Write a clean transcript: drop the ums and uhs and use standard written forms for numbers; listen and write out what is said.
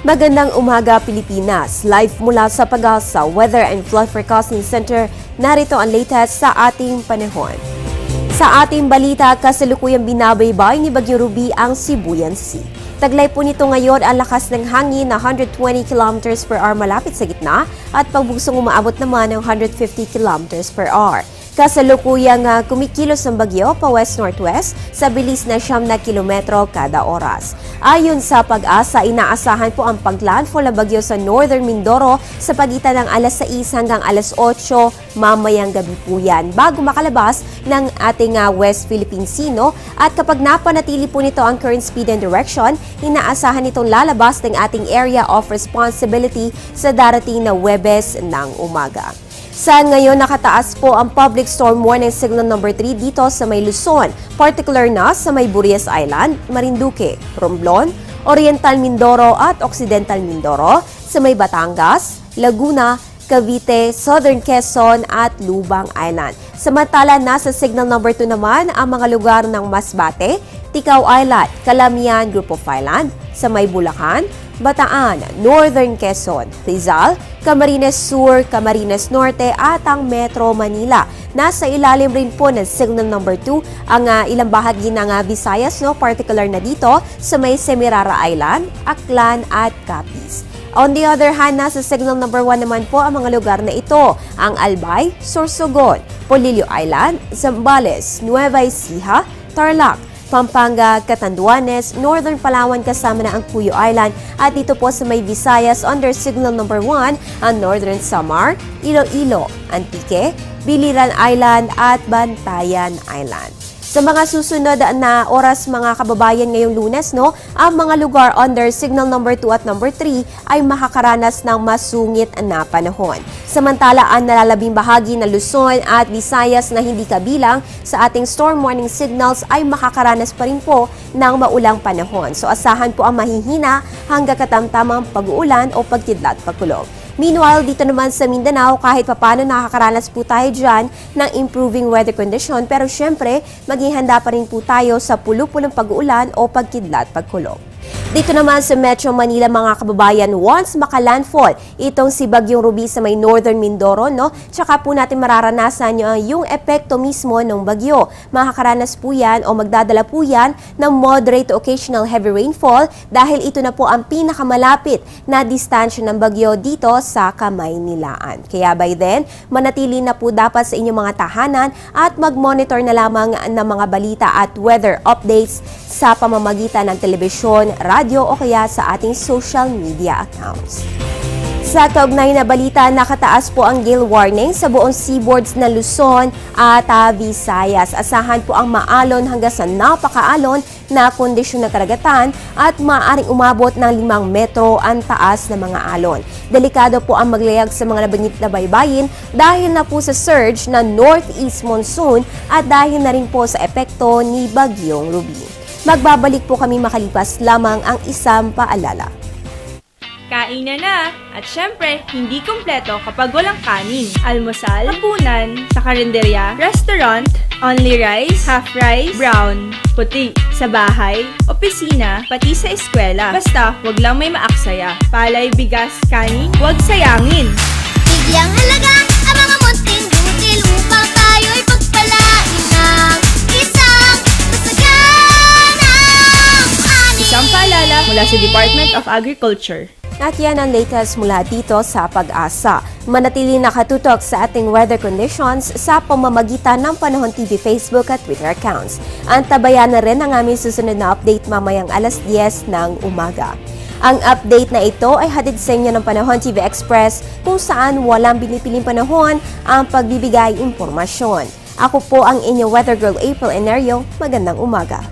Magandang umaga Pilipinas, live mula sa Pag-asa Weather and Flood Forecasting Center, narito ang latest sa ating panahon. Sa ating balita, kasalukuyang binabaybay ni Bagyo Ruby ang Sibuyan Sea. Taglay po nito ngayon ang lakas ng hangin na 120 km per hour malapit sa gitna at pagbugsong umaabot naman ng 150 km per hour. Kasalukuyang kumikilos ng bagyo pa west-northwest sa bilis na 9 kilometro kada oras. Ayon sa Pag-asa, inaasahan po ang paglandfall ng bagyo sa Northern Mindoro sa pagitan ng alas 6 hanggang alas 8 mamayang gabi po yan bago makalabas ng ating West Philippine Sea. At kapag napanatili po nito ang current speed and direction, inaasahan itong lalabas ng ating area of responsibility sa darating na Huwebes ng umaga. Sa ngayon, nakataas po ang public storm warning signal number 3 dito sa may Luzon, particular na sa may Burias Island, Marinduque, Romblon, Oriental Mindoro at Occidental Mindoro, sa may Batangas, Laguna, Cavite, Southern Quezon at Lubang Island. Samantala, nasa signal number 2 naman ang mga lugar ng Masbate, Ticao Island, Calamian Group of Island, sa may Bulacan, Bataan, Northern Quezon, Rizal, Camarines Sur, Camarines Norte at ang Metro Manila. Nasa ilalim rin po ng signal number 2 ang ilang bahagi ng Visayas, particular na dito sa may Semirara Island, Aklan at Capiz. On the other hand, nasa signal number 1 naman po ang mga lugar na ito, ang Albay, Sorsogon, Polillo Island, Zambales, Nueva Ecija, Tarlac, Pampanga, Catanduanes, Northern Palawan kasama na ang Puyo Island at dito po sa may Visayas under signal number 1 ang Northern Samar, Iloilo, Antique, Biliran Island at Bantayan Island. Sa mga susunod na oras mga kababayan ngayong Lunes, ang mga lugar under signal number 2 at number 3 ay makakaranas ng masungit na panahon. Samantala, ang nalalabing bahagi ng Luzon at Visayas na hindi kabilang sa ating storm warning signals ay makakaranas pa rin po ng maulang panahon. So asahan po ang mahihina hanggang katamtamang pag-uulan o pagkidlat pagkulog. Meanwhile, dito naman sa Mindanao, kahit papano nakakaranas po tayo dyan ng improving weather condition, pero syempre, maging handa pa rin po tayo sa pulo-pulong pag-uulan o pagkidlat pagkulog. Dito naman sa Metro Manila mga kababayan, once makalandfall itong si Bagyong Ruby sa may Northern Mindoro, tsaka po natin mararanasan yung epekto mismo ng bagyo. Makakaranas po yan o magdadala po yan ng moderate to occasional heavy rainfall dahil ito na po ang pinakamalapit na distansya ng bagyo dito sa Kamaynilaan. Kaya by then, manatili na po dapat sa inyong mga tahanan at mag-monitor na lamang ng mga balita at weather updates sa pamamagitan ng telebisyon, radyo o kaya sa ating social media accounts. Sa kaugnay na balita, nakataas po ang gale warning sa buong seaboards na Luzon at Visayas. Asahan po ang maalon hanggang sa napakaalon na kondisyon ng karagatan at maaaring umabot ng 5 metro ang taas ng mga alon. Delikado po ang maglayag sa mga nabanggit na baybayin dahil na po sa surge ng northeast monsoon at dahil na rin po sa epekto ni Bagyong Ruby. Magbabalik po kami makalipas lamang ang isang paalala. Kainan na! At syempre, hindi kumpleto kapag walang kanin. Almusal, hapunan, sa karinderya, restaurant, only rice, half rice, brown, puti. Sa bahay, opisina, pati sa eskwela. Basta, wag lang may maaksaya. Palay, bigas, kanin, wag sayangin. Bigyang halaga ang mga munting butil upang tayo'y pagpalain ng isang masaganang ani. Isang paalala mula sa Department of Agriculture. At yan ang latest mula dito sa Pag-asa. Manatili nakatutok sa ating weather conditions sa pamamagitan ng Panahon TV Facebook at Twitter accounts. Antabayan na rin ang aming susunod na update mamayang alas 10 ng umaga. Ang update na ito ay hatid sa inyo ng Panahon TV Express kung saan walang binipiling panahon ang pagbibigay impormasyon. Ako po ang inyong weather girl April Enerio. Magandang umaga.